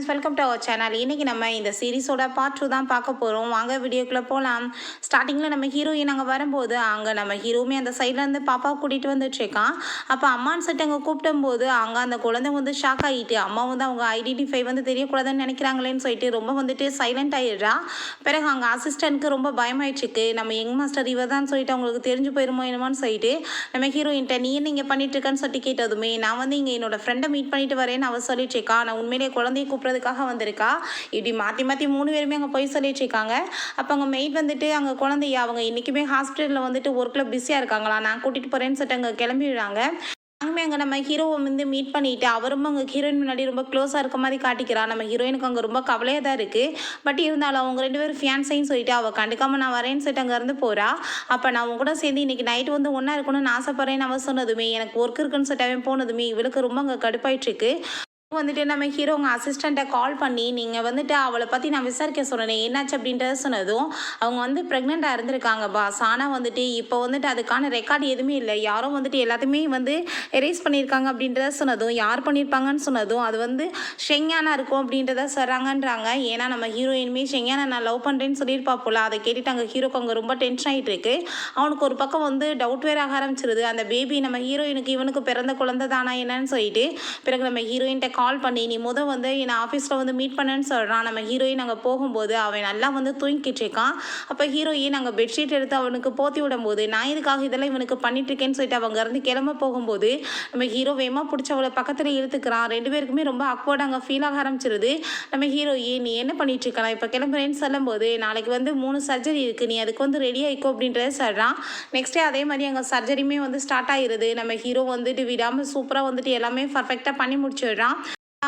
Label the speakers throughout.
Speaker 1: Welcome to our channel. இன்றைக்கி நம்ம இந்த சீரிஸோட பார்ட் 2 தான் பார்க்க போகிறோம். வாங்க வீடியோக்குள்ளே போகலாம். ஸ்டார்டிங்கில் நம்ம ஹீரோயின் அங்கே வரும்போது அங்கே நம்ம ஹீரோவுமே அந்த சைட்லேருந்து பாப்பாவை கூட்டிகிட்டு வந்துட்டுருக்கான். அப்போ அம்மான்னு சொல்லிட்டு அங்கே கூப்பிடும்போது அங்கே அந்த குழந்தை வந்து ஷாக் ஆகிட்டு அம்மா வந்து அவங்க ஐடென்டிஃபை வந்து தெரியக்கூடாதுன்னு நினைக்கிறாங்களேன்னு சொல்லிட்டு ரொம்ப வந்துட்டு சைலண்ட் ஆகிடுறா. பிறகு அங்கே அசிஸ்டண்ட்க்கு ரொம்ப பயமாயிடுச்சுக்கு நம்ம யங் மாஸ்டர் இவர் தான் சொல்லிட்டு அவங்களுக்கு தெரிஞ்சு போயிருமோ என்னமோன்னு சொல்லிட்டு நம்ம ஹீரோயின்ட்ட நீ என்ன இங்கே பண்ணிட்டுருக்கேன்னு சொல்லிட்டு கேட்டதுமே நான் வந்து இங்கே என்னோடய ஃப்ரெண்டை மீட் பண்ணிட்டு வரேன்னு அவள் சொல்லிட்டுருக்கா. நான் உண்மையிலேயே குழந்தைய கூப்பிட்றதுக்காக வந்திருக்கா. இப்படி மாற்றி மாற்றி 3 பேருமே அங்கே போய் சொல்லிட்டு இருக்காங்க. அப்போ அங்கே மெய்ட் வந்துட்டு அங்கே குழந்தைய அவங்க இன்றைக்குமே ஹாஸ்பிட்டலில் வந்துட்டு ஒர்க்கில் பிஸியாக இருக்காங்களா, நான் கூட்டிகிட்டு போகிறேன்னு சொல்லிட்டு அங்கே கிளம்பிடுறாங்க. அங்கே அங்கே நம்ம ஹீரோவை வந்து மீட் பண்ணிவிட்டு அவரும் அங்கே ஹீரோயின் முன்னாடி ரொம்ப க்ளோஸாக இருக்க மாதிரி காட்டிக்கிறா. நம்ம ஹீரோயினுக்கு அங்கே ரொம்ப கவலையாக தான் இருக்குது. பட் இருந்தாலும் அவங்க 2 பேரும் ஃபியான்ஸைன்னு சொல்லிட்டு அவள் கண்டுக்காமல் நான் வரேன்னு சொல்லிட்டு அங்கேருந்து போகிறா. அப்போ நான் அவங்க கூட சேர்ந்து இன்றைக்கி நைட்டு வந்து ஒன்றா இருக்கணும்னு ஆசைப்பட்றேன்னு அவள் சொன்னதுமே எனக்கு ஒர்க் இருக்குன்னு சொல்லிட்டு அவன் போனதுமே இவளுக்கு ரொம்ப அங்கே கடுப்பாயிட்டுருக்கு. வந்துட்டு நம்ம ஹீரோ உங்கள் அசிஸ்டண்ட்டை கால் பண்ணி நீங்கள் வந்துட்டு அவளை பற்றி நான் விசாரிக்க சொன்னேன் என்னாச்சு அப்படின்றத சொன்னதும் அவங்க வந்து ப்ரெக்னெண்ட்டாக இருந்திருக்காங்க பாஸ். ஆனால் வந்துட்டு இப்போ வந்துட்டு அதுக்கான ரெக்கார்டு எதுவுமே இல்லை, யாரும் வந்துட்டு எல்லாத்தையுமே வந்து எரேஸ் பண்ணியிருக்காங்க அப்படின்றத சொன்னதும் யார் பண்ணியிருப்பாங்கன்னு சொன்னதும் அது வந்து ஷெங்யானா இருக்கும் அப்படின்றத சொல்கிறாங்கன்றாங்க. ஏன்னா நம்ம ஹீரோயினுமே ஷெங்யானா நான் லவ் பண்ணுறேன்னு சொல்லியிருப்பா போல. அதை கேட்டுட்டு அங்கே ஹீரோக்கு அங்கே ரொம்ப டென்ஷன் ஆகிட்டு இருக்கு. அவனுக்கு ஒரு பக்கம் வந்து டவுட் வேற ஆக ஆரம்பிச்சிருது, அந்த பேபி நம்ம ஹீரோயினுக்கு இவனுக்கு பிறந்த குழந்தை தானா என்னன்னு சொல்லிட்டு. பிறகு நம்ம ஹீரோயின்ட்ட கால் பண்ணி நீ வந்து என்னை ஆஃபீஸில் வந்து மீட் பண்ணேன்னு சொல்கிறான். நம்ம ஹீரோயின் அங்கே போகும்போது அவன் நல்லா வந்து தூங்கிக்கிட்டு இருக்கான். அப்போ ஹீரோயின் அங்கே பெட்ஷீட் எடுத்து அவனுக்கு போத்தி விடும்போது நான் இதுக்காக இதெல்லாம் இவனுக்கு பண்ணிட்டு இருக்கேன்னு சொல்லிட்டு அவங்க இருந்து கிளம்ப போகும்போது நம்ம ஹீரோ வேகமாக பிடிச்ச அவளை பக்கத்தில் இழுத்துக்கிறான். 2 பேருக்குமே ரொம்ப அக்வர்ட் அங்கே ஃபீல் ஆக ஆரம்பிச்சிருது. நம்ம ஹீரோயின் நீ என்ன பண்ணிட்டு இருக்கலாம், இப்போ கிளம்புறேன்னு சொல்லும்போது நாளைக்கு வந்து 3 சர்ஜரி இருக்குது, நீ அதுக்கு வந்து ரெடி ஆகிக்கோ அப்படின்றத சொல்கிறான். நெக்ஸ்ட் டே அதே மாதிரி அங்கே சர்ஜரியுமே வந்து ஸ்டார்ட் ஆகிடுது. நம்ம ஹீரோ வந்துட்டு விடாமல் சூப்பராக வந்துட்டு எல்லாமே பர்ஃபெக்டாக பண்ணி முடிச்சிடுறான்.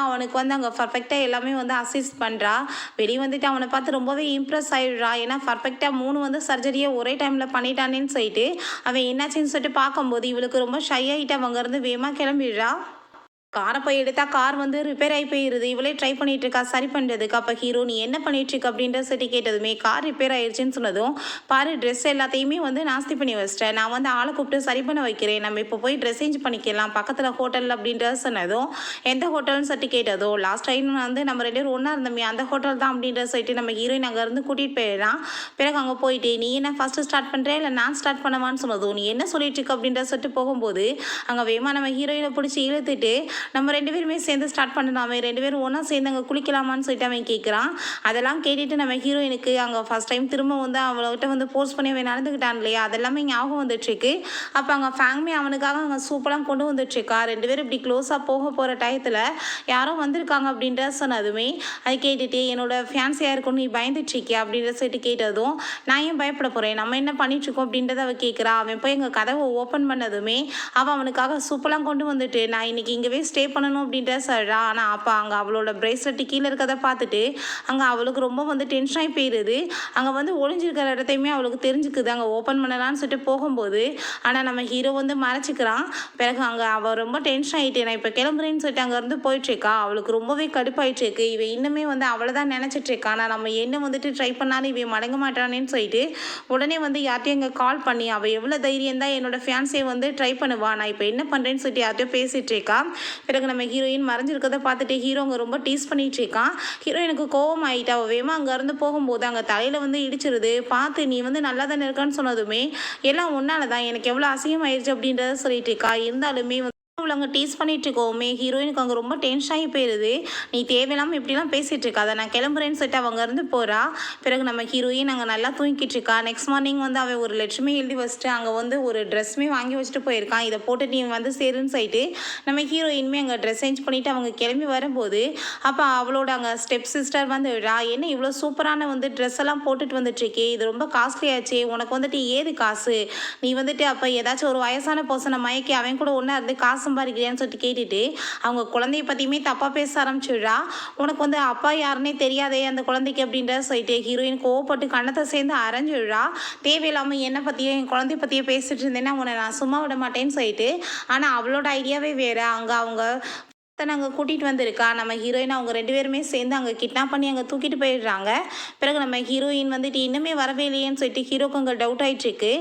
Speaker 1: அவனுக்கு வந்து அங்கே பர்ஃபெக்டாக எல்லாமே வந்து அசிஸ்ட் பண்ணுறா. வெளியே வந்துட்டு அவனை பார்த்து ரொம்பவே இம்ப்ரெஸ் ஆகிடுறா. ஏன்னா பர்ஃபெக்டாக 3 வந்து சர்ஜரியை ஒரே டைமில் பண்ணிட்டானேன்னு சொல்லிட்டு அவன் என்னாச்சுன்னு சொல்லிட்டு பார்க்கும்போது இவளுக்கு ரொம்ப ஷை ஆகிட்டு அவங்க இருந்து வேகமாக கிளம்பிடுறா. காரை போய் எடுத்தால் கார் வந்து ரிப்பேர் ஆகி போயிடுது. இவளே ட்ரை பண்ணிட்டு இருக்கா சரி பண்ணுறதுக்கு. அப்போ ஹீரோ நீ என்ன பண்ணிட்டு இருக்க அப்படின்ற சொல்லி கேட்டதுமே கார் ரிப்பேர் ஆயிடுச்சுன்னு சொன்னதும் பாரு ட்ரெஸ் எல்லாத்தையுமே வந்து நாஸ்தி பண்ணி வச்சிட்டேன், நான் வந்து ஆளை கூப்பிட்டு சரி பண்ண வைக்கிறேன், நம்ம இப்போ போய் ட்ரெஸ் சேஞ்ச் பண்ணிக்கலாம் பக்கத்தில் ஹோட்டல் அப்படின்றத சொன்னதும் எந்த ஹோட்டல்னு சொல்லிட்டு கேட்டதோ லாஸ்ட் டைம் வந்து நம்ம 2 பேரும் ஒன்றா இருந்தோமே அந்த ஹோட்டல் தான் அப்படின்ற சொல்லிட்டு நம்ம ஹீரோயின் அங்கேருந்து கூட்டிகிட்டு போயிடலாம். பிறகு அங்கே போயிட்டு நீ என்ன ஃபஸ்ட்டு ஸ்டார்ட் பண்ணுறேன் இல்லை நான் ஸ்டார்ட் பண்ணுவான்னு சொன்னதும் நீ என்ன சொல்லிட்டு இருக்க அப்படின்ற சொல்லிட்டு போகும்போது அங்கே வேகமாக நம்ம ஹீரோயினை பிடிச்சி இழுத்துட்டு நம்ம 2 பேருமே சேர்ந்து ஸ்டார்ட் பண்ணலாமே, 2 பேரும் ஒன்றா சேர்ந்து அங்கே குளிக்கலாமான்னு சொல்லிட்டு அவன் கேட்குறான். அதெல்லாம் கேட்டுட்டு நம்ம ஹீரோயினுக்கு அங்கே ஃபஸ்ட் டைம் திரும்ப வந்து அவள்கிட்ட வந்து போஸ்ட் பண்ணி அவன் நடந்துக்கிட்டான் இல்லையா, அதெல்லாமே ஞாபகம் வந்துட்டுருக்கு. அப்போ அங்கே ஃபேமிலி அவனுக்காக அங்கே சூப்பராக கொண்டு வந்துட்டுருக்கா. 2 பேரும் இப்படி க்ளோஸாக போக போகிற டயத்தில் யாரோ வந்திருக்காங்க அப்படின்ற சொன்னதுமே அதை கேட்டுட்டு என்னோட ஃபேன்ஸியாக இருக்கும்னு நீ பயந்துட்டுருக்கியா அப்படின்ற சொல்லிட்டு கேட்டதும் நான் ஏன் பயப்பட போகிறேன், நம்ம என்ன பண்ணிட்டுருக்கோம் அப்படின்றத அவள் கேட்குறா. அவன் போய் எங்கள் கதவை ஓப்பன் பண்ணதுமே அவள் அவனுக்காக சூப்பராக கொண்டு வந்துட்டு நான் இன்றைக்கி இங்கேவே ஸ்டே பண்ணணும் அப்படின்ற சொல்கிறா. ஆனால் அப்போ அங்கே அவளோட பிரேஸ்லெட்டு கீழே இருக்கிறத பார்த்துட்டு அங்கே அவளுக்கு ரொம்ப வந்து டென்ஷன் ஆகி போயிடுது. அங்கே வந்து ஒளிஞ்சிருக்கிற இடத்தையுமே அவளுக்கு தெரிஞ்சுக்குது அங்கே ஓப்பன் பண்ணலான்னு சொல்லிட்டு போகும்போது. ஆனால் நம்ம ஹீரோ வந்து மறைச்சிக்கிறான். பிறகு அங்கே அவள் ரொம்ப டென்ஷன் ஆகிட்டு நான் இப்போ கிளம்புறேன்னு சொல்லிட்டு அங்கேருந்து போயிட்டுருக்கா. அவளுக்கு ரொம்பவே கடுப்பாயிட்டுருக்கு. இவன் இன்னுமே வந்து அவளை தான் நினச்சிட்ருக்கா. ஆனால் நம்ம என்ன வந்துட்டு ட்ரை பண்ணாலும் இவன் மடங்க மாட்டானேன்னு சொல்லிட்டு உடனே வந்து யார்ட்டையும் இங்கே கால் பண்ணி அவள் எவ்வளோ தைரியம் தான் என்னோடய ஃபேன்ஸை வந்து ட்ரை பண்ணுவா, நான் இப்போ என்ன பண்ணுறேன்னு சொல்லிட்டு யார்ட்டையும் பேசிகிட்டு இருக்கா. பிறகு நம்ம ஹீரோயின் மறைஞ்சிருக்கிறத பார்த்துட்டு ஹீரோ அங்கே ரொம்ப டீஸ் பண்ணிட்டு இருக்கான். ஹீரோயினுக்கு கோவம் ஆகிட்டா. அவள் வேகமாக அங்கேருந்து போகும்போது அங்கே தலையில் வந்து இடிச்சிருது. பார்த்து நீ வந்து நல்லா தானே இருக்கான்னு சொன்னதுமே எல்லாம் ஒன்றால தான் எனக்கு எவ்வளோ அசிங்கம் ஆயிடுச்சு அப்படின்றத சொல்லிட்டு இருக்கா. இருந்தாலுமே அவளை அங்கே டீஸ் பண்ணிட்டு இருக்கோமே ஹீரோயினுக்கு அங்கே ரொம்ப டென்ஷன் ஆகி போயிடுது. நீ தேவையில்லாமல் இப்படிலாம் பேசிகிட்டு இருக்கா, அதை நான் கிளம்புறேன்னு சொல்லிட்டு அவங்க இருந்து போகிறா. பிறகு நம்ம ஹீரோயின் அங்கே நல்லா தூங்கிட்டு இருக்கா. நெக்ஸ்ட் மார்னிங் வந்து அவன் ஒரு லெட்டருமே எழுதி வச்சுட்டு அங்கே வந்து ஒரு ட்ரெஸ்ஸுமே வாங்கி வச்சுட்டு போயிருக்கான். இதை போட்டு நீ வந்து சேருன்னு சொல்லிட்டு நம்ம ஹீரோயினுமே அங்கே ட்ரெஸ் சேஞ்ச் பண்ணிவிட்டு அவங்க கிளம்பி வரும்போது அப்போ அவளோட அங்கே ஸ்டெப் சிஸ்டர் வந்து விழா என்ன இவ்வளோ சூப்பரான வந்து ட்ரெஸ் எல்லாம் போட்டுட்டு வந்துட்டுருக்கே, இது ரொம்ப காஸ்ட்லியாச்சு, உனக்கு வந்துட்டு ஏது காசு, நீ வந்துட்டு அப்போ ஏதாச்சும் ஒரு வயசான பர்சனை மயக்கி அவன் கூட ஒன்றா இருந்து காசு சம்பாதிக்கிறியான்னு சொல்லிட்டு கேட்டுட்டு அவங்க குழந்தைய பற்றியுமே தப்பாக பேச ஆரம்பிச்சிடுறா. உனக்கு வந்து அப்பா யாருன்னே தெரியாதே அந்த குழந்தைக்கு அப்படின்றத சொல்லிட்டு ஹீரோயின் கோவப்பட்டு கண்ணத்தை சேர்ந்து அரைஞ்சிடுறா. தேவையில்லாமல் என்னை பற்றியும் என் குழந்தைய பற்றியும் பேசிட்டு இருந்தேன்னா உன்னை நான் சும்மா விட மாட்டேன்னு சொல்லிட்டு. ஆனால் அவளோட ஐடியாவே வேறு. அங்கே அவங்க அங்கே கூட்டிகிட்டு வந்திருக்கா நம்ம ஹீரோயின். அவங்க 2 பேருமே சேர்ந்து அங்கே கிட்னாப் பண்ணி அங்கே தூக்கிட்டு போயிடுறாங்க. பிறகு நம்ம ஹீரோயின் வந்துட்டு இன்னுமே வரவே இல்லையேன்னு சொல்லிட்டு ஹீரோக்கு அங்கே டவுட் ஆகிட்டுருக்கு.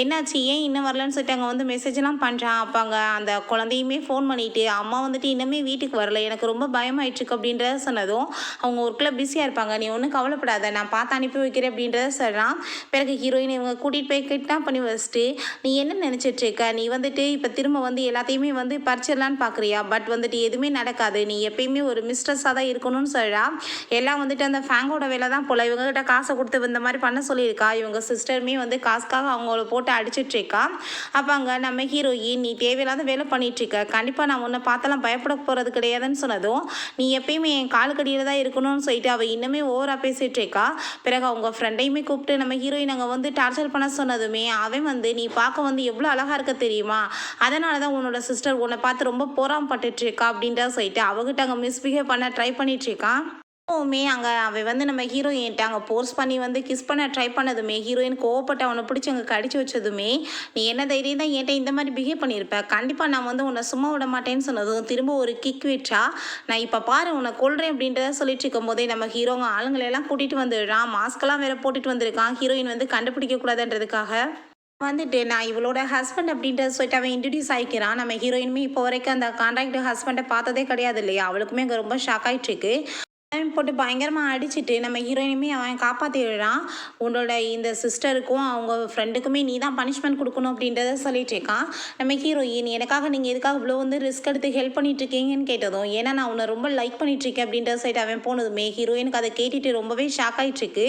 Speaker 1: என்னாச்சு, ஏன் இன்னும் வரலன்னு சொல்லிட்டு அங்கே வந்து மெசேஜ்லாம் பண்ணுறான். அப்போ அங்கே அந்த குழந்தையுமே ஃபோன் பண்ணிவிட்டு அம்மா வந்துட்டு இன்னுமே வீட்டுக்கு வரல, எனக்கு ரொம்ப பயமாயிட்டுருக்கு அப்படின்றத சொன்னதும் அவங்க ஒர்க்கில் பிஸியாக இருப்பாங்க, நீ ஒன்றும் கவலைப்படாத, நான் பார்த்து அனுப்பி வைக்கிறேன் அப்படின்றத சொல்கிறான். பிறகு ஹீரோயின் இவங்க கூட்டிகிட்டு போய் கிட்னாப் பண்ணி வச்சுட்டு, நீ என்ன நினச்சிட்ருக்க, நீ வந்துட்டு இப்போ திரும்ப வந்து எல்லாத்தையுமே வந்து பறிச்சிடலான்னு பார்க்குறியா, பட் வந்துட்டு எதுவுமே நடக்காது, நீ எப்பயுமே ஒரு மிஸ்ட்ரஸாக தான் இருக்கணும்னு சொல்கிறா. எல்லாம் வந்துட்டு அந்த ஃபேங்கோட வேலை தான் போல், இவங்ககிட்ட காசை கொடுத்து இந்த மாதிரி பண்ண சொல்லியிருக்கா. இவங்க சிஸ்டருமே வந்து காசுக்காக அவங்கள போட்டு அடிச்சிட்ருக்கா. அப்போ அங்கே நம்ம ஹீரோயின், நீ தேவையில்லாத வேலை பண்ணிகிட்ருக்க, கண்டிப்பாக நான் உன்னை பார்த்தெல்லாம் பயப்பட போகிறது கிடையாதுன்னு சொன்னதும், நீ எப்பயுமே என் காலுக்கடியில் தான் இருக்கணும்னு சொல்லிட்டு அவள் இன்னுமே ஓவராக பேசிகிட்ருக்கா. பிறகு அவங்க ஃப்ரெண்டையுமே கூப்பிட்டு நம்ம ஹீரோயின் அங்கே வந்து டார்ச்சர் பண்ண சொன்னதுமே அவன் வந்து, நீ பார்க்க வந்து எவ்வளோ அழகாக இருக்க தெரியுமா, அதனால தான் உன்னோட சிஸ்டர் உன்னை பார்த்து ரொம்ப போராமப்பட்டுட்ருக்கா அப்படின்ற சொல்லிட்டு அவகிட்ட அங்கே மிஸ்பிஹேவ் பண்ண ட்ரை பண்ணிகிட்ருக்கான். அப்போவுமே அங்கே அவன் வந்து நம்ம ஹீரோயின்ட்ட அங்கே போர்ஸ் பண்ணி வந்து கிஸ் பண்ண ட்ரை பண்ணதுமே ஹீரோயின் கோவப்பட்டு அவனை பிடிச்சி அங்கே கடிச்சு வச்சதுமே, நீ என்ன தைரியம் தான் என்கிட்ட இந்த மாதிரி பிஹேவ் பண்ணியிருப்ப, கண்டிப்பாக நான் வந்து உன்னை சும்மா விட மாட்டேன்னு சொன்னதும் திரும்ப ஒரு கிக் விட்டா, நான் இப்போ பாரு உன்னை கொல்றேன் அப்படின்றத சொல்லிட்டு இருக்கும் போதே நம்ம ஹீரோங்க ஆளுங்களெல்லாம் கூட்டிகிட்டு வந்துடுறான். மாஸ்க்கெல்லாம் வேற போட்டுட்டு வந்திருக்கான். ஹீரோயின் வந்து கண்டுபிடிக்க கூடாதுன்றதுக்காக வந்துட்டு, நான் இவளோட ஹஸ்பண்ட் அப்படின்றத சொல்லிட்டு அவன் இன்ட்ரடியூஸ் ஆகிக்கிறான். நம்ம ஹீரோயினுமே இப்போ வரைக்கும் அந்த கான்ட்ராக்ட் ஹஸ்பண்டை பார்த்ததே கிடையாது இல்லையா, அவளுக்குமே அங்கே ரொம்ப ஷாக் ஆகிட்டுருக்கு. அவன் போட்டு பயங்கரமாக அடிச்சுட்டு நம்ம ஹீரோயினுமே அவன் காப்பாற்றிடுறான். உன்னோட இந்த சிஸ்டருக்கும் அவங்க ஃப்ரெண்டுக்குமே நீ தான் பனிஷ்மெண்ட் கொடுக்கணும் அப்படின்றத சொல்லிட்டு இருக்கான். நம்ம ஹீரோயின், எனக்காக நீங்கள் எதுக்காக இவ்வளோ வந்து ரிஸ்க் எடுத்து ஹெல்ப் பண்ணிட்டுருக்கீங்கன்னு கேட்டதும், ஏன்னா நான் உன்னை ரொம்ப லைக் பண்ணிட்டுருக்கேன் அப்படின்ற சைடு அவன் போனதுமே ஹீரோயினுக்கு அதை கேட்டுட்டு ரொம்பவே ஷாக் ஆகிட்டுருக்கு.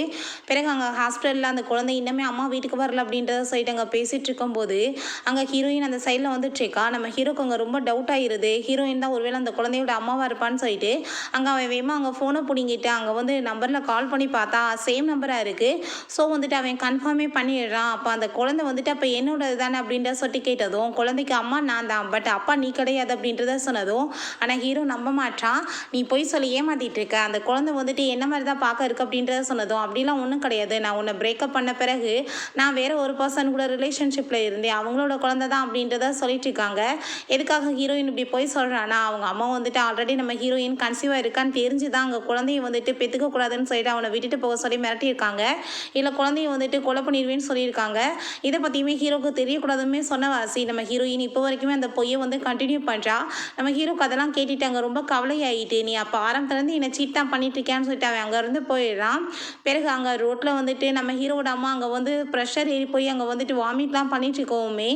Speaker 1: பிறகு அங்கே ஹாஸ்பிட்டலில் அந்த குழந்தை இன்னமே அம்மா வீட்டுக்கு வரல அப்படின்றத சைடு அங்கே பேசிகிட்டு இருக்கும்போது அங்கே ஹீரோயின் அந்த சைடில் வந்துட்டுருக்கா. நம்ம ஹீரோக்கு அங்கே ரொம்ப டவுட் ஆகிருது, ஹீரோயின் தான் ஒருவேளை அந்த குழந்தையோட அம்மாவாக இருப்பான்னு சொல்லிட்டு அங்கே அவன் வேமா அங்கே ஃபோனை பிடிங்கிட்டு அங்கே வந்து நம்பரில் கால் பண்ணி பார்த்தா சேம் நம்பராக இருக்குது. ஸோ வந்துட்டு அவன் கன்ஃபார்மே பண்ணிடுறான். அப்போ அந்த குழந்தை வந்துட்டு அப்போ என்னோடது தானே அப்படின்ற சொல்லி கேட்டதும், குழந்தைக்கு அம்மா நான் தான், பட் அப்பா நீ கிடையாது அப்படின்றத சொன்னதும் ஆனால் ஹீரோ நம்ப மாட்டான். நீ போய் சொல்லி ஏமாத்திட்டு இருக்க, அந்த குழந்தை வந்துட்டு என்ன மாதிரி தான் பார்க்க இருக்கு அப்படின்றத சொன்னதும், அப்படிலாம் ஒன்றும் கிடையாது, நான் உன்னை பிரேக்கப் பண்ண பிறகு நான் வேற ஒரு பர்சன் கூட ரிலேஷன்ஷிப்பில் இருந்தேன், அவங்களோட குழந்தை தான் அப்படின்றத சொல்லிட்டு இருக்காங்க. எதுக்காக ஹீரோயின் இப்படி போய் சொல்கிறான்னா, அவங்க அம்மா வந்துட்டு ஆல்ரெடி நம்ம ஹீரோயின் கன்சீவாக இருக்கான்னு தெரிஞ்சு தான் அங்கே குழந்தைய வந்துட்டு பெற்றுக்கக்கூடாதுன்னு சொல்லிட்டு அவனை விட்டுட்டு போக சொல்லி மிரட்டியிருக்காங்க. இல்லை குழந்தைய வந்துட்டு கொலை பண்ணிடுவேன்னு சொல்லியிருக்காங்க. இதை பற்றியுமே ஹீரோக்கு தெரியக்கூடாதுமே சொன்ன வாசி நம்ம ஹீரோயின் இப்போ வரைக்குமே அந்த பொய்யை வந்து கண்டினியூ பண்ணுறா. நம்ம ஹீரோக்கு அதெல்லாம் கேட்டுட்டாங்க, ரொம்ப கவலையாயிட்டு, நீ அப்போ ஆரம்பத்துலேருந்து என்னை சீட் தான் பண்ணிட்டு இருக்கேன்னு சொல்லிட்டு அவன் அங்கேருந்து போயிடுறான். பிறகு அங்கே ரோட்டில் வந்துட்டு நம்ம ஹீரோட அம்மா அங்கே வந்து ப்ரெஷர் ஏறி போய் அங்கே வந்துட்டு வாமிட்லாம் பண்ணிட்டு இருக்கோமே,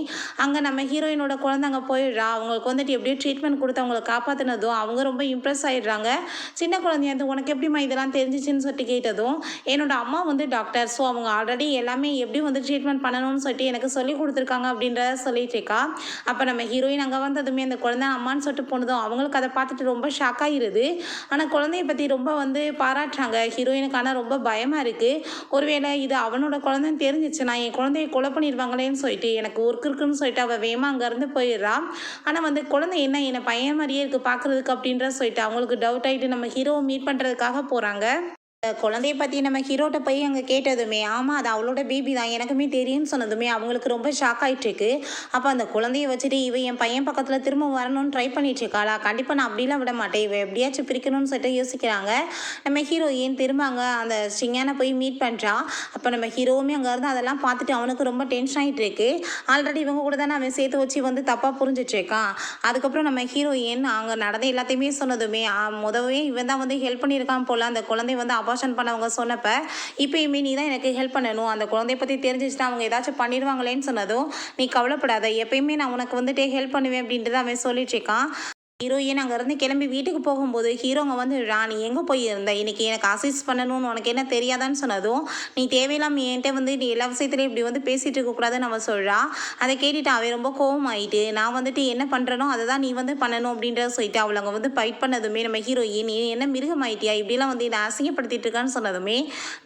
Speaker 1: அங்கே நம்ம ஹீரோயினோட குழந்தை அங்கே போயிடுறா. அவங்களுக்கு வந்துட்டு எப்படியோ ட்ரீட்மெண்ட் கொடுத்து அவங்களை காப்பாற்றினதும் அவங்க ரொம்ப இம்ப்ரெஸ் ஆகிடுறாங்க. சின்ன குழந்தைய வந்து உனக்கு எப்படிம்மா இதெல்லாம் தெரிஞ்சிச்சுன்னு சொல்லிட்டு கேட்டதும், என்னோட அம்மா வந்து டாக்டர், ஸோ அவங்க ஆல்ரெடி எல்லாமே எப்படி வந்து ட்ரீட்மெண்ட் பண்ணணும்னு சொல்லிட்டு எனக்கு சொல்லி கொடுத்துருக்காங்க அப்படின்றத சொல்லிட்டு இருக்கா. அப்போ நம்ம ஹீரோயின் அங்கே வந்ததுமே அந்த குழந்தை அம்மான்னு சொல்லிட்டு போனதும் அவங்களுக்கு அதை பார்த்துட்டு ரொம்ப ஷாக் ஆகிருது. ஆனால் குழந்தைய பற்றி ரொம்ப வந்து பாராட்டுறாங்க ஹீரோயினுக்கு. ஆனால் ரொம்ப பயமாக இருக்குது, ஒருவேளை இது அவனோட குழந்தைன்னு தெரிஞ்சிச்சு நான் என் குழந்தைய கொலை பண்ணிடுவாங்களேன்னு சொல்லிட்டு எனக்கு ஒர்க் இருக்குன்னு சொல்லிட்டு அவள் வேகமாக அங்கேருந்து போயிடுறா. ஆனால் வந்து குழந்தை என்னை பையன் மாதிரியே இருக்குது பார்க்குறதுக்கு அப்படின்ற சொல்லிட்டு அவங்களுக்கு டவுட் ஆகிட்டு நம்ம ஹீரோவை மீட் பண்ணுறதுக்காக போகிறாங்க. குழந்தைய பற்றி நம்ம ஹீரோட்ட போய் அங்கே கேட்டதுமே, ஆமாம் அது அவளோட பேபி தான் எனக்குமே தெரியும்னு சொன்னதுமே அவங்களுக்கு ரொம்ப ஷாக் ஆகிட்டுருக்கு. அப்போ அந்த குழந்தைய வச்சுட்டு இவ என் பையன் பக்கத்தில் திரும்ப வரணும்னு ட்ரை பண்ணிட்டுருக்காளா, கண்டிப்பாக நான் அப்படிலாம் விட மாட்டேன், இவ எப்படியாச்சும் பிரிக்கணும்னு சொல்லிட்டு யோசிக்கிறாங்க. நம்ம ஹீரோயின் திரும்ப அங்கே அந்த ஸ்ட்ரிங்கான போய் மீட் பண்ணுறான். அப்போ நம்ம ஹீரோவுமே அங்கே இருந்து அதெல்லாம் பார்த்துட்டு அவனுக்கு ரொம்ப டென்ஷன் ஆகிட்டு இருக்கு. ஆல்ரெடி இவங்க கூட தானே அவன் சேர்த்து வச்சு வந்து தப்பாக புரிஞ்சிட்ருக்கான். அதுக்கப்புறம் நம்ம ஹீரோயின் அங்கே நடந்த எல்லாத்தையுமே சொன்னதுமே, முதவே இவன் தான் வந்து ஹெல்ப் பண்ணியிருக்கான் போல் அந்த குழந்தை வந்து அபார்ஷன் பண்ணவங்க சொன்னப்ப, இப்பயுமே நீ தான் எனக்கு ஹெல்ப் பண்ணணும், அந்த குழந்தைய பற்றி தெரிஞ்சிச்சுன்னா அவங்க ஏதாச்சும் பண்ணிடுவாங்களேன்னு சொன்னதும், நீ கவலைப்படாத எப்பயுமே நான் உனக்கு வந்துட்டு ஹெல்ப் பண்ணுவேன் அப்படின்றத அவன் சொல்லிட்டு இருக்கான். ஹீரோயின் அங்கேருந்து கிளம்பி வீட்டுக்கு போகும்போது ஹீரோங்க வந்து, ராணி எங்கே போயிருந்த, இன்னைக்கு எனக்கு அசிஸ்ட் பண்ணணும்னு உனக்கு என்ன தெரியாதான்னு சொன்னதும், நீ தேவையில்லாமல் என்கிட்ட வந்து நீ எல்லா விஷயத்துலையும் இப்படி வந்து பேசிகிட்டு இருக்கக்கூடாதுன்னு அவன் சொல்கிறா. அதை கேட்டுட்டு அவன் ரொம்ப கோவம் ஆகிட்டு, நான் வந்துட்டு என்ன பண்ணுறனோ அதை தான் நீ வந்து பண்ணணும் அப்படின்றத சொல்லிட்டு அவளை அங்கே வந்து ஃபைட் பண்ணதுமே நம்ம ஹீரோயின், நீ என்ன மிருகம் ஆகிட்டியா, இப்படிலாம் வந்து என்னை அசிங்கப்படுத்திட்டு இருக்கான்னு சொன்னதுமே,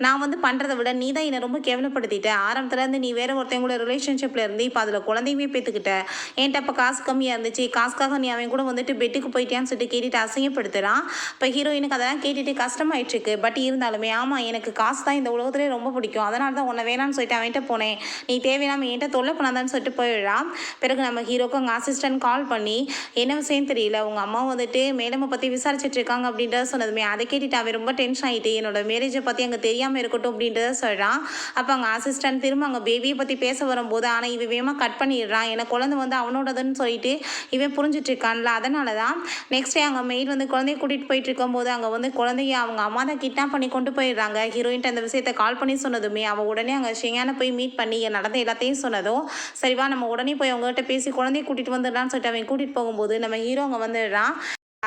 Speaker 1: நான் வந்து பண்ணுறதை விட நீ தான் என்னை ரொம்ப கேவலப்படுத்திட்ட, ஆரம்பத்துலேருந்து நீ வேறு ஒருத்தவங்களோட ரிலேஷன்ஷிப்பில் இருந்து இப்போ அதில் குழந்தையுமே பேத்துக்கிட்ட, என்கிட்ட இப்போ காசு கம்மியாக இருந்துச்சு, காசுக்காக நீ அவன் கூட வந்துட்டு பெட்டுக்கு போயிட்டியான்னு சொல்லிட்டு கேட்டுட்டு அசிங்கப்படுத்துகிறான். இப்போ ஹீரோயினுக்கு அதெல்லாம் கேட்டுட்டு கஷ்டமாயிட்டுருக்கு. பட் இருந்தாலுமே ஆமாம் எனக்கு காசு தான் இந்த உலகத்துலேயே ரொம்ப பிடிக்கும், அதனால தான் உன்னை வேணான்னு சொல்லிட்டு அவன்கிட்ட போனேன், நீ தேவையில்லாமல் என்கிட்ட தொல்லை பண்ணாதான்னு சொல்லிட்டு போயிடுறான். பிறகு நம்ம ஹீரோக்கு அவங்க அசிஸ்டன்ட் கால் பண்ணி என்ன விஷயம் தெரியல, உங்கள் அம்மா வந்துட்டு மேடமை பற்றி விசாரிச்சுட்டு இருக்காங்க அப்படின்றத சொன்னதுமே அதை கேட்டுட்டு அவன் ரொம்ப டென்ஷன் ஆகிட்டு என்னோட மேரேஜை பற்றி அங்கே தெரியாமல் இருக்கட்டும் அப்படின்றத சொல்கிறான். அப்போ அங்கே அசிஸ்டன்ட் திரும்ப அங்கே பேபியை பற்றி பேச வரும்போது ஆனால் இவன் வேகமாக கட் பண்ணிடுறான். ஏன்னா குழந்தை வந்து அவனோடதுன்னு சொல்லிட்டு இவன் புரிஞ்சிட்டு இருக்கான்ல, அதனால தான் நெக்ஸ்ட் டே அங்கே மெய்ட் வந்து குழந்தைய கூட்டிகிட்டு போயிட்டு இருக்கும்போது அங்கே வந்து குழந்தைய அவங்க அம்மா தான் கிட்னாப் பண்ணி கொண்டு போயிடுறாங்க. ஹீரோயின்ட்டு அந்த விஷயத்தை கால் பண்ணி சொன்னதுமே அவள் உடனே அங்கே ஷிங்கானை போய் மீட் பண்ணி நடந்த எல்லாத்தையும் சொன்னதும் சரிவா நம்ம உடனே போய் அவங்ககிட்ட பேசி குழந்தைய கூட்டிகிட்டு வந்துடலான்னு சொல்லிட்டு அவன் கூட்டிகிட்டு போகும்போது நம்ம ஹீரோ அங்கே வந்துடுறான்.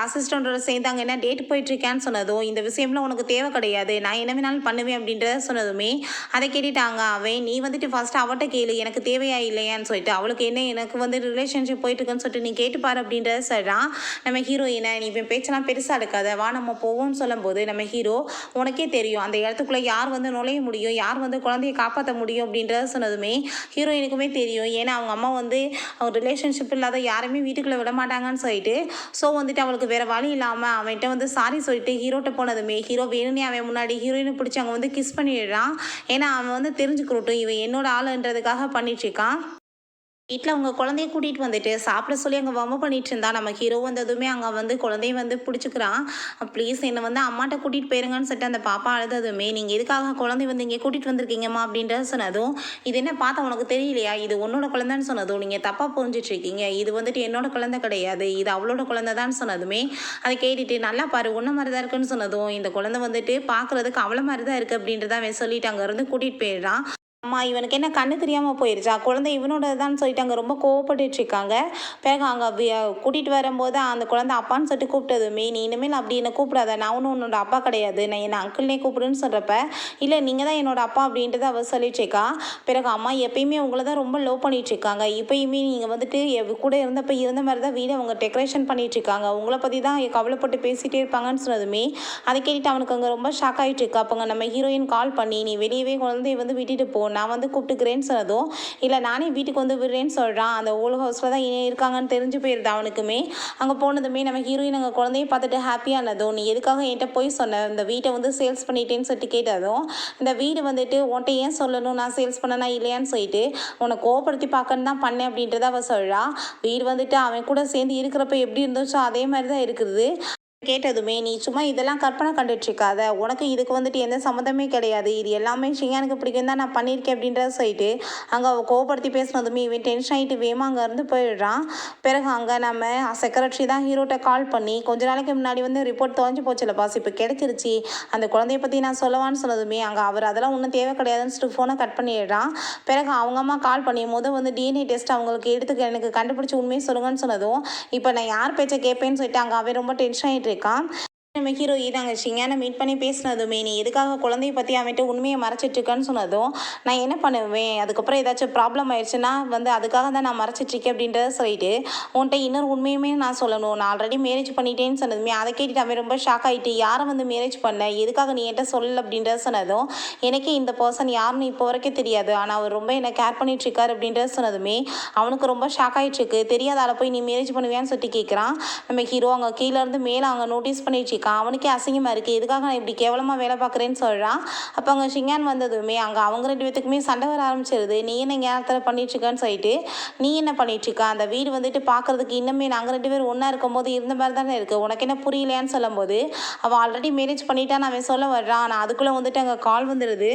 Speaker 1: அசிஸ்டண்ட்டோட சேர்ந்து அங்கே என்ன டேட் போயிட்டுருக்கேன்னு சொன்னதும் இந்த விஷயம்லாம் உனக்கு தேவை கிடையாது, நான் என்ன வேணாலும் பண்ணுவேன் அப்படின்றத சொன்னதுமே அதை கேட்டுட்டாங்க அவன். நீ வந்துட்டு ஃபஸ்ட்டு அவட்ட கேளு எனக்கு தேவையா இல்லையான்னு சொல்லிட்டு, அவளுக்கு என்ன எனக்கு வந்து ரிலேஷன்ஷிப் போயிட்டுருக்குன்னு சொல்லிட்டு நீ கேட்டுப்பாரு அப்படின்றத சொல்கிறான். நம்ம ஹீரோயினை நீ இப்போ பேச்செல்லாம் பெருசாக எடுக்காத வா நம்ம போவோம்னு சொல்லும்போது நம்ம ஹீரோ உனக்கே தெரியும் அந்த இடத்துக்குள்ளே யார் வந்து நுழைய முடியும், யார் வந்து குழந்தைய காப்பாற்ற முடியும் அப்படின்றத சொன்னதுமே ஹீரோயினுக்குமே தெரியும். ஏன்னா அவங்க அம்மா வந்து அவங்க ரிலேஷன்ஷிப் இல்லாத யாருமே வீட்டுக்குள்ளே விட மாட்டாங்கன்னு சொல்லிட்டு ஸோ வந்துட்டு அவளுக்கு வேறு வழி இல்லாமல் அவன்கிட்ட வந்து சாரி சொல்லிட்டு ஹீரோட்ட போனதுமே ஹீரோ வேணும்னே அவன் முன்னாடி ஹீரோயினை பிடிச்சி அங்கே வந்து கிஸ் பண்ணிடுறான். ஏன்னா அவன் வந்து தெரிஞ்சுக்கிறட்டும் இவன் என்னோட ஆளுன்றதுக்காக பண்ணிட்டுருக்கான். வீட்டில் அவங்க குழந்தைய கூட்டிகிட்டு வந்துட்டு சாப்பிட சொல்லி அங்கே வம்பு பண்ணிட்டு இருந்தா. நம்ம ஹீரோ வந்ததுமே அங்கே வந்து குழந்தைய வந்து பிடிச்சிக்கிறான். ப்ளீஸ் என்னை வந்து அம்மாட்ட கூட்டிகிட்டு போயிருங்கன்னு சொல்லிட்டு அந்த பாப்பா அழுததுமே நீங்கள் எதுக்காக குழந்தை வந்து இங்கே கூட்டிகிட்டு வந்திருக்கீங்கம்மா அப்படின்றத சொன்னதும் இது என்ன பார்த்தா உனக்கு தெரியலையா இது உன்னோட குழந்தைன்னு சொன்னதும் நீங்கள் தப்பாக புரிஞ்சிட்டு இருக்கீங்க, இது வந்துட்டு என்னோட குழந்தை கிடையாது, இது அவளோட குழந்தை தான் சொன்னதுமே அதை கேட்டுட்டு நல்லா பாரு உன்ன மாதிரி தான் இருக்குன்னு சொன்னதும் இந்த குழந்தை வந்துட்டு பார்க்குறதுக்கு அவளை மாதிரி தான் இருக்குது அப்படின்றத அவன் சொல்லிட்டு அங்கேருந்து கூட்டிகிட்டு போயிடுறான். அம்மா இவனுக்கு என்ன கண்ணு தெரியாமல் போயிருச்சா, குழந்தை இவனோட தான் சொல்லிட்டு அங்கே ரொம்ப கோவப்பட்டுட்டு இருக்காங்க. பிறகு அங்கே கூட்டிகிட்டு வரும்போது அந்த குழந்தை அப்பான்னு சொல்லிட்டு கூப்பிட்டதுமே நீ இனிமேல் அப்படி என்னை கூப்பிடாத, நான் ஒன்றும் உன்னோட அப்பா கிடையாது, நான் என்னை அங்கிள்னே கூப்பிடுன்னு சொல்கிறப்ப இல்லை நீங்கள் தான் என்னோட அப்பா அப்படின்ட்டு அவள் சொல்லிட்டுருக்கா. பிறகு அம்மா எப்பயுமே உங்களை தான் ரொம்ப லவ் பண்ணிகிட்ருக்காங்க, இப்போயுமே நீங்கள் வந்துட்டு கூட இருந்தப்போ இருந்த மாதிரி தான் வீடு அவங்க டெக்கரேஷன் பண்ணிகிட்ருக்காங்க, உங்களை பற்றி தான் கவலைப்பட்டு பேசிகிட்டே இருப்பாங்கன்னு சொன்னதுமே அதை கேட்டுட்டு அவனுக்கு அங்கே ரொம்ப ஷாக் ஆகிட்டு இருக்கா. அப்போங்க நம்ம ஹீரோயின் கால் பண்ணி நீ வெளியவே குழந்தைய வந்து விட்டுட்டு போ, நான் வந்து கூப்பிட்டுக்கிறேன்னு சொன்னதும் இல்லை நானே வீட்டுக்கு வந்து விடுறேன்னு சொல்கிறான். அந்த ஓல்டு ஹவுஸில் தான் இருக்காங்கன்னு தெரிஞ்சு போயிருது அவனுக்குமே. அங்கே போனதுமே நம்ம ஹீரோயின் அங்கே குழந்தைய பார்த்துட்டு ஹாப்பியானதும் நீ எதுக்காக என்கிட்ட போய் சொன்ன இந்த வீட்டை வந்து சேல்ஸ் பண்ணிட்டேன்னு சொல்லிட்டு கேட்டதும் இந்த வீடு வந்துட்டு உன்ட்ட ஏன் சொல்லணும் நான் சேல்ஸ் பண்ணனா இல்லையான்னு சொல்லிட்டு உன்னை கோவப்படுத்தி பார்க்கன்னு தான் பண்ணேன் அப்படின்றத அவள் சொல்கிறா. வீடு வந்துட்டு அவன் கூட சேர்ந்து இருக்கிறப்ப எப்படி இருந்துச்சோ அதே மாதிரி தான் இருக்குது. கேட்டதுமே நீ சும்மா இதெல்லாம் கற்பனை கண்டுட்ருக்காத, உனக்கு இதுக்கு வந்துட்டு எந்த சம்மந்தமே கிடையாது, இது எல்லாமே ஷியானுக்கு பிடிக்கும் தான் நான் பண்ணியிருக்கேன் அப்படின்றத சொல்லிட்டு அங்கே அவள் கோவப்படுத்தி பேசினதுமே இவன் டென்ஷன் ஆகிட்டு வேமா அங்கேருந்து போயிடுறான். பிறகு அங்கே நம்ம செக்ரட்டரி தான் ஹீரோட்ட கால் பண்ணி கொஞ்ச நாளைக்கு முன்னாடி வந்து ரிப்போர்ட் தொலைஞ்சு போச்சுல பாஸ் இப்போ கிடைச்சிருச்சு அந்த குழந்தைய பற்றி நான் சொல்லவான்னு சொன்னதுமே அங்கே அவர் அதெல்லாம் ஒன்றும் தேவை கிடையாதுன்னு சொல்லிட்டு ஃபோனை கட் பண்ணிடுறான். பிறகு அவங்க அம்மா கால் பண்ணி வந்து டிஎன்ஏ டெஸ்ட் அவங்களுக்கு எடுத்துக்க எனக்கு கண்டுபிடிச்சி உண்மையை சொல்லுங்கன்னு சொன்னதும் இப்போ நான் யார் பேச்சை கேட்பேன்னு சொல்லிட்டு அங்கே அவன் ரொம்ப டென்ஷன் ஆகிட்டு இருக்கான். நம்ம ஹீரோயின் அங்கே ஷிங்கானை மீட் பண்ணி பேசினதுமே நீ எதுக்காக குழந்தைய பற்றி அவன்கிட்ட உண்மையை மறைச்சிட்ருக்கேன்னு சொன்னதும் நான் என்ன பண்ணுவேன் அதுக்கப்புறம் ஏதாச்சும் ப்ராப்ளம் ஆயிடுச்சுன்னா வந்து அதுக்காக தான் நான் மறைச்சிட்ருக்கேன் அப்படின்றத சொல்லிட்டு உன்கிட்ட இன்னொரு உண்மையுமே நான் சொல்லணும், நான் ஆல்ரெடி மேரேஜ் பண்ணிட்டேன்னு சொன்னதுமே அதை கேட்டுட்டு அவன் ரொம்ப ஷாக் ஆகிட்டு யாரை வந்து மேரேஜ் பண்ண எதுக்காக நீ என்கிட்ட சொல்லலை அப்படின்றத சொன்னதும் எனக்கே இந்த பர்சன் யாருன்னு இப்போ வரைக்கும் தெரியாது, ஆனால் அவர் ரொம்ப என்னை கேர் பண்ணிகிட்ருக்காரு அப்படின்றத சொன்னதுமே அவனுக்கு ரொம்ப ஷாக் ஆகிட்டுருக்கு. தெரியாத ஆளை போய் நீ மேரேஜ் பண்ணுவியான்னு சொல்லிட்டு கேட்குறான். நம்ம ஹீரோ அங்கே கீழேருந்து மேலே அங்கே நோட்டீஸ் பண்ணிட்டு அவனுக்கே அசிங்கமாக இருக்குது, எதுக்காக நான் இப்படி கேவலமாக வேலை பார்க்குறேன்னு சொல்கிறான். அப்போ அங்கே ஷிங்கான் வந்ததுமே அங்கே அவங்க ரெண்டு பேத்துக்குமே சண்டை வர ஆரம்பிச்சிருது. நீ என்ன ஞாபகத்தில் பண்ணிட்டுருக்கான்னு சொல்லிட்டு நீ என்ன பண்ணிட்டுருக்கா, அந்த வீடு வந்துட்டு பார்க்குறதுக்கு இன்னுமே நாங்கள் ரெண்டு பேரும் ஒன்றா இருக்கும்போது இருந்த மாதிரி தானே இருக்குது, உனக்கு என்ன புரியலையான்னு சொல்லும்போது அவள் ஆல்ரெடி மேரேஜ் பண்ணிட்டான்னு அவன் சொல்ல வர்றான். ஆனால் அதுக்குள்ளே வந்துட்டு அங்கே கால் வந்துடுது.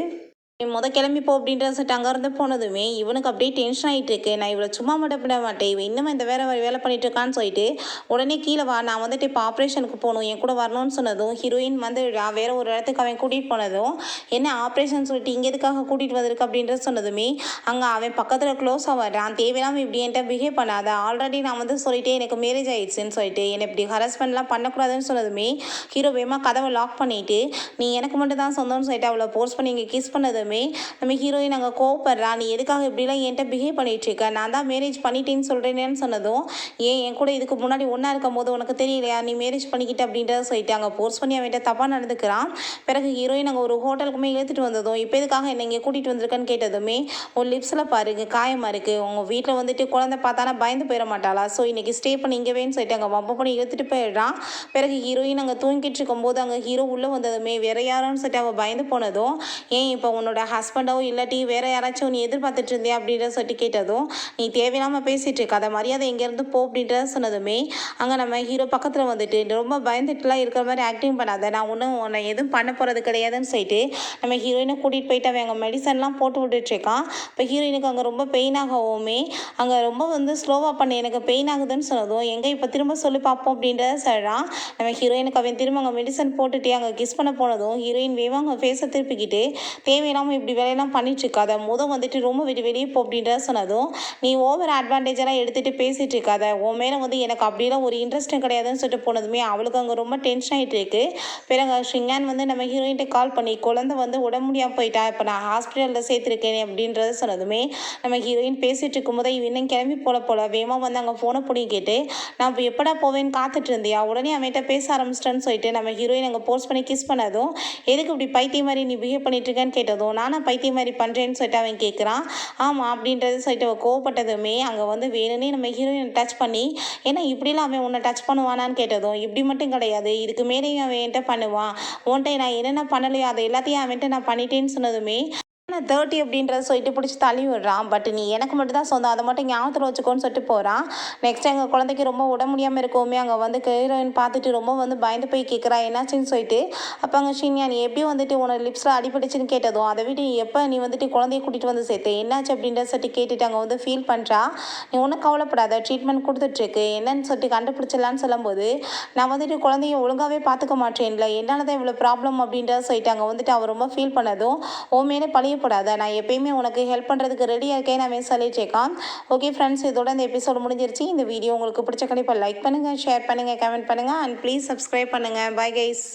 Speaker 1: கிளம்பி போ அப்படின்ற சொல்லிட்டு அங்கேருந்து போனதுமே இவனுக்கு அப்படியே டென்ஷன் ஆகிட்டு இருக்கு. நான் இவளை சும்மா மட்டும் விட மாட்டேன், இவன் இன்னும் இந்த வேலை பண்ணிட்டு இருக்கான்னு சொல்லிட்டு உடனே கீழே வா நான் வந்துட்டு இப்போ ஆப்ரேஷனுக்கு போகணும் என் கூட வரணும்னு சொன்னதும் ஹீரோயின் வந்து வேற ஒரு இடத்துக்கு அவன் கூட்டிகிட்டு போனதும் என்ன ஆப்ரேஷன் சொல்லிட்டு இங்கே எதுக்காக கூட்டிகிட்டு வந்திருக்கு அப்படின்ற சொன்னதுமே அங்கே அவன் பக்கத்தில் க்ளோஸாக வர்றான். தேவையில்லாமல் இப்படி என்கிட்ட பிஹேவ் பண்ணாத, ஆல்ரெடி நான் வந்து சொல்லிட்டே எனக்கு மேரேஜ் ஆயிடுச்சுன்னு சொல்லிட்டு என்னை இப்படி ஹரஸ்மெண்ட்லாம் பண்ணக்கூடாதுன்னு சொன்னதுமே ஹீரோ வேகமாக கதவை லாக் பண்ணிவிட்டு நீ எனக்கு மட்டும் தான் சொந்தம்னு சொல்லிட்டு அவளை போர்ஸ் பண்ணி இங்கே கிஸ் பண்ணது சொன்னதுமே நம்ம ஹீரோயின் அங்கே கோவப்படுறா, நீ எதுக்காக இப்படிலாம் என்கிட்ட பிஹேவ் பண்ணிட்டு இருக்க, நான் தான் மேரேஜ் பண்ணிட்டேன்னு சொல்கிறேனேன்னு சொன்னதும், ஏன் என் கூட இதுக்கு முன்னாடி ஒன்றா இருக்கும் போது உனக்கு தெரியலையா நீ மேரேஜ் பண்ணிக்கிட்ட அப்படின்றத சொல்லிட்டு அங்கே போர்ஸ் பண்ணி அவன்கிட்ட தப்பாக நடந்துக்கிறான். பிறகு ஹீரோயின் அங்கே ஒரு ஹோட்டலுக்குமே இழுத்துட்டு வந்ததும், இப்போ எதுக்காக என்னை இங்கே கூட்டிகிட்டு வந்திருக்கேன்னு கேட்டதுமே, உன் லிப்ஸில் பாருங்க காயமாக இருக்குது, உங்கள் வீட்டில் வந்துட்டு குழந்தை பார்த்தானா பயந்து போயிட மாட்டாளா, ஸோ இன்றைக்கி ஸ்டே பண்ணி இங்கேவேன்னு சொல்லிட்டு அங்கே வம்பு பண்ணி இழுத்துட்டு போயிடுறான். பிறகு ஹீரோயின் அங்கே தூங்கிட்டு இருக்கும்போது அங்கே ஹீரோ உள்ளே வந்ததுமே வேற யாரோன்னு சொல்லிட்டு அவள் பயந்து போனதும், ஏன் இப்போ உன்னோட ஹஸ்பண்டோ இல்லாட்டி வேற யாராச்சும் நீ எதிர்பார்த்துட்டு இருந்தியா அப்படின்றத சொல்லிட்டு கேட்டதும், நீ தேவையில்லாமல் பேசிகிட்டு இருக்க, அதை மரியாதை இங்கேருந்து போ அப்படின்றத சொன்னதுமே அங்கே நம்ம ஹீரோ பக்கத்தில் வந்துட்டு ரொம்ப பயந்துட்டுலாம் இருக்கிற மாதிரி ஆக்டிங் பண்ணாத, நான் ஒன்றும் உன்னை எதுவும் பண்ண போகிறது கிடையாதுன்னு சொல்லிட்டு நம்ம ஹீரோயினை கூட்டிகிட்டு போயிட்டு அவன் அங்கே மெடிசன்லாம் போட்டு விட்டுட்ருக்கான். இப்போ ஹீரோயினுக்கு அங்கே ரொம்ப பெயின் ஆகவுமே அங்கே ரொம்ப ஸ்லோவாக பண்ணி எனக்கு பெயின் ஆகுதுன்னு சொன்னதும், எங்கே இப்போ திரும்ப சொல்லி பார்ப்போம் அப்படின்றத சொல்கிறான். நம்ம ஹீரோயினுக்கு அவன் திரும்ப அங்கே மெடிசன் போட்டுட்டு அங்கே கிஸ் பண்ண போனதும் ஹீரோயின் வேவா அங்கே ஃபேஸை திருப்பிக்கிட்டு, தேவையில்லாமல் இப்படி வேலையெல்லாம் பண்ணிட்டுருக்காத, வந்துட்டு ரொம்ப வெளியே போ அப்படின்றத சொன்னதும், நீ ஓவர் அட்வான்டேஜெல்லாம் எடுத்துகிட்டு பேசிகிட்டு இருக்காத, உன் மேலே எனக்கு அப்படிலாம் ஒரு இன்ட்ரெஸ்ட்டும் கிடையாதுன்னு சொல்லிட்டு போனதுமே அவளுக்கு அங்கே ரொம்ப டென்ஷன் ஆகிட்டு இருக்கு. பிறகு ஷிங்கான் நம்ம ஹீரோயின்கிட்ட கால் பண்ணி குழந்தை உடம்பு முடியாமல் போயிட்டா, இப்போ நான் ஹாஸ்பிட்டலில் சேர்த்துருக்கேன் அப்படின்றத சொன்னதுமே நம்ம ஹீரோயின் பேசிகிட்டு இருக்கும்போது இன்னும் கிளம்பி போல வேகமாக அங்கே ஃபோனை பிடி கேட்டு, நான் இப்போ எப்படா போவேன்னு காத்துட்டு இருந்தியா, உடனே அவன்கிட்ட பேச ஆரம்பிச்சிட்டேன்னு சொல்லிட்டு நம்ம ஹீரோயின் அங்கே போஸ்ட் பண்ணி கிஸ் பண்ணதும், எதுக்கு இப்படி பைத்தியம் மாதிரி நீ பிஹேவ் பண்ணிட்டு இருக்கேன்னு கேட்டதும், நானும் பைத்தியம் மாதிரி பண்ணுறேன்னு சொல்லிட்டு அவன் கேட்குறான். ஆமாம் அப்படின்றது சொல்லிட்டு அவள் கோவப்பட்டதுமே அங்கே வேணும்னே நம்ம ஹீரோயின் டச் பண்ணி, ஏன்னா இப்படிலாம் அவன் உன்னை டச் பண்ணுவானான்னு கேட்டதும், இப்படி மட்டும் கிடையாது, இதுக்கு மேலேயும் அவன் என்கிட்ட பண்ணுவான், உன்கிட்ட நான் என்னென்ன பண்ணலையோ அதை எல்லாத்தையும் அவன்கிட்ட நான் பண்ணிட்டேன்னு சொன்னதுமே 30 அப்படின்றத சொல்லிட்டு பிடிச்சி தள்ளி விடுறான். பட் நீ எனக்கு மட்டும் தான் சொந்தம், அதை மட்டும் ஞாபகத்தில் வச்சுக்கோன்னு சொல்லிட்டு போகிறான். நெக்ஸ்ட் எங்கள் குழந்தைக்கு ரொம்ப உடம்பு முடியாமல் இருக்கவுமே அங்கே ஹீரோயின் பார்த்துட்டு ரொம்ப பயந்து போய் கேட்குறா என்னாச்சுன்னு சொல்லிட்டு. அப்போ அங்கே ஷின்யா நீ எப்படி உன்னோட லிப்ஸில் அடிபட்டுச்சுன்னு கேட்டதும், அதை விட்டு எப்போ நீ குழந்தைய கூட்டிகிட்டு வந்து சேர்த்து என்னாச்சு அப்படின்றத சொல்லிட்டு கேட்டுட்டு அங்கே ஃபீல் பண்ணுறா. நீ ஒன்றும் கவலைப்படாத, ட்ரீட்மெண்ட் கொடுத்துட்ருக்கு, என்னன்னு சொல்லிட்டு கண்டுபிடிச்சிடலான்னு சொல்லும்போது, நான் குழந்தைய ஒழுங்காகவே பார்த்துக்க மாட்டேன்ல, என்னால் தான் இவ்வளோ ப்ராப்ளம் அப்படின்றத சொல்லிட்டு அங்கே அவள் ரொம்ப ஃபீல் பண்ணதும், ஓ மேலே பழைய போடாத, நான் எப்பயுமே உனக்கு ஹெல்ப் பண்ணுறதுக்கு ரெடியாக இருக்கேன் அவன் சொல்லிட்டு இருக்கான். ஓகே ஃப்ரெண்ட்ஸ், இதோட இந்த எபிசோடு முடிஞ்சிருச்சு. இந்த வீடியோ உங்களுக்கு பிடிச்ச கண்டிப்பாக லைக் பண்ணுங்கள், ஷேர் பண்ணுங்கள், கமெண்ட் பண்ணுங்கள் அண்ட் ப்ளீஸ் சப்ஸ்கிரைப் பண்ணுங்கள். Bye guys.